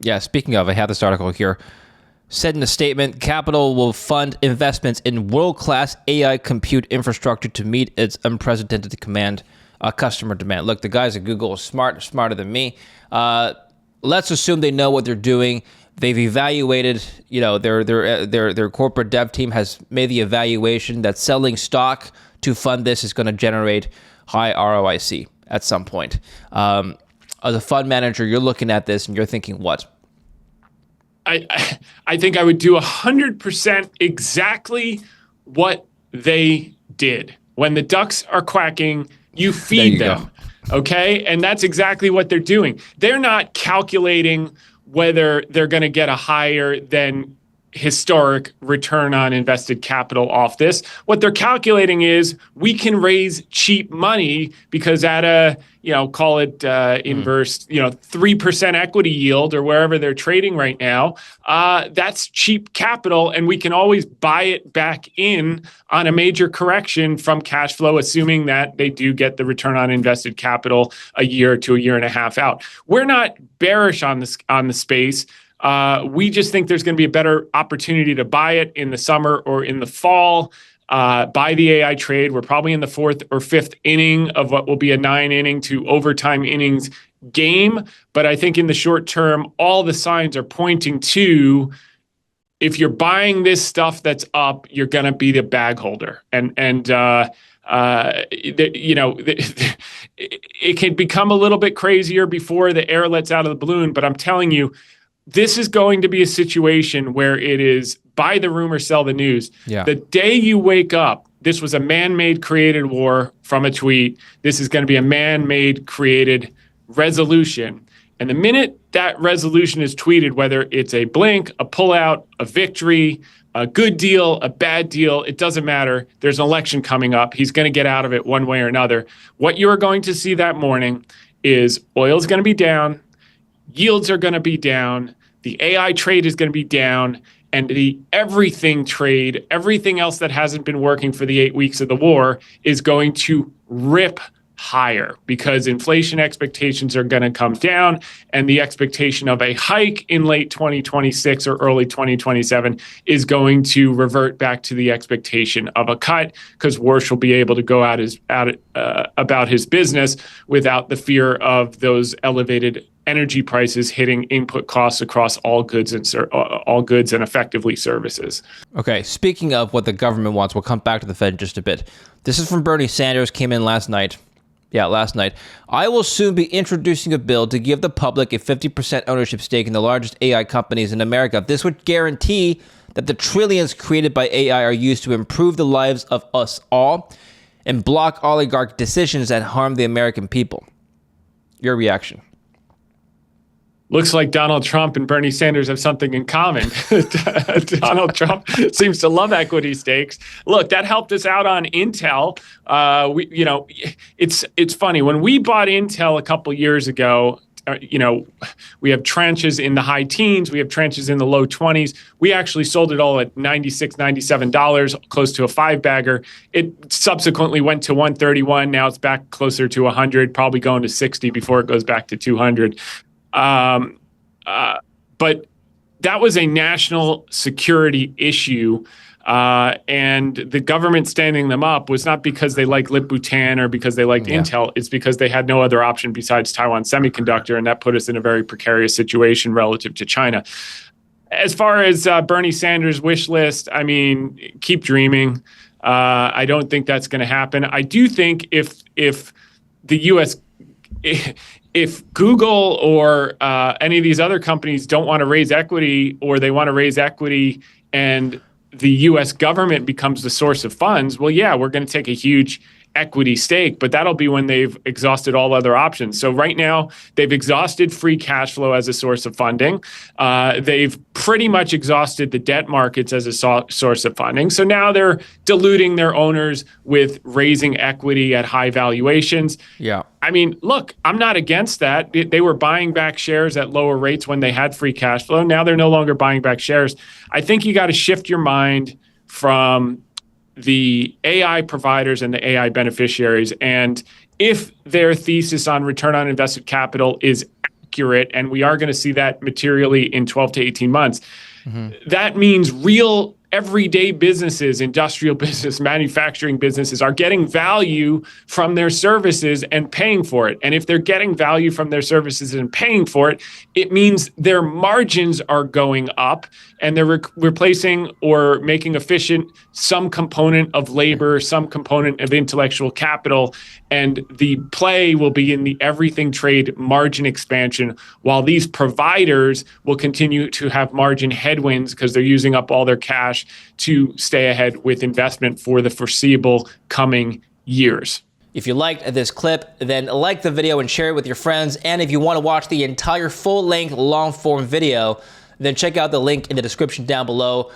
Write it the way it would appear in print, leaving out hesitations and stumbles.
Yeah, speaking of, I have this article here. Said in a statement, Capital will fund investments in world-class AI compute infrastructure to meet its unprecedented customer demand. Look, the guys at Google are smarter than me. Let's assume they know what they're doing. They've evaluated, their corporate dev team has made the evaluation that selling stock to fund this is going to generate high ROIC at some point. As a fund manager, you're looking at this and you're thinking, what? I think I would do 100% exactly what they did. When the ducks are quacking, you feed them. Okay? And that's exactly what they're doing. They're not calculating whether they're going to get a higher than historic return on invested capital off this. What they're calculating is we can raise cheap money because at a, call it inverse, 3% equity yield or wherever they're trading right now, that's cheap capital, and we can always buy it back in on a major correction from cash flow, assuming that they do get the return on invested capital a year to a year and a half out. We're not bearish on the space. We just think there's going to be a better opportunity to buy it in the summer or in the fall. Buy the AI trade. We're probably in the fourth or fifth inning of what will be a 9-inning to overtime innings game. But I think in the short term, all the signs are pointing to, if you're buying this stuff that's up, you're going to be the bag holder. It can become a little bit crazier before the air lets out of the balloon. But I'm telling you, this is going to be a situation where it is buy the rumor, sell the news. Yeah. The day you wake up, this was a man-made created war from a tweet. This is going to be a man-made created resolution. And the minute that resolution is tweeted, whether it's a blink, a pullout, a victory, a good deal, a bad deal, it doesn't matter. There's an election coming up. He's going to get out of it one way or another. What you are going to see that morning is oil's going to be down, yields are going to be down, the AI trade is going to be down, and the everything trade, everything else that hasn't been working for the 8 weeks of the war, is going to rip higher because inflation expectations are going to come down, and the expectation of a hike in late 2026 or early 2027 is going to revert back to the expectation of a cut, because Warsh will be able to go about his business without the fear of those elevated energy prices hitting input costs across all goods and effectively services. Okay, speaking of what the government wants, we'll come back to the Fed in just a bit. This is from Bernie Sanders, came in last night. Yeah, last night. I will soon be introducing a bill to give the public a 50% ownership stake in the largest AI companies in America. This would guarantee that the trillions created by AI are used to improve the lives of us all and block oligarch decisions that harm the American people. Your reaction? Looks like Donald Trump and Bernie Sanders have something in common. Donald Trump seems to love equity stakes. Look, that helped us out on Intel. It's funny. When we bought Intel a couple years ago, we have tranches in the high teens. We have tranches in the low 20s. We actually sold it all at $96, $97, close to a five-bagger. It subsequently went to $131. Now it's back closer to $100, probably going to $60 before it goes back to $200. But that was a national security issue. And the government standing them up was not because they liked Lip-Bhutan or because they liked Intel. It's because they had no other option besides Taiwan Semiconductor, and that put us in a very precarious situation relative to China. As far as Bernie Sanders' wish list, I mean, keep dreaming. I don't think that's going to happen. I do think if the U.S. If Google or any of these other companies don't want to raise equity, or they want to raise equity and the U.S. government becomes the source of funds, well, yeah, we're going to take a huge equity stake, but that'll be when they've exhausted all other options. So right now, they've exhausted free cash flow as a source of funding. They've pretty much exhausted the debt markets as a source of funding. So now they're diluting their owners with raising equity at high valuations. Yeah. I mean, look, I'm not against that. They were buying back shares at lower rates when they had free cash flow. Now they're no longer buying back shares. I think you got to shift your mind from the AI providers and the AI beneficiaries. And if their thesis on return on invested capital is accurate, and we are going to see that materially in 12 to 18 months, that means real everyday businesses, industrial business, manufacturing businesses are getting value from their services and paying for it. And if they're getting value from their services and paying for it, it means their margins are going up and they're replacing or making efficient some component of labor, some component of intellectual capital. And the play will be in the everything trade margin expansion, while these providers will continue to have margin headwinds because they're using up all their cash to stay ahead with investment for the foreseeable coming years. If you liked this clip, then like the video and share it with your friends. And if you want to watch the entire full-length, long-form video, then check out the link in the description down below.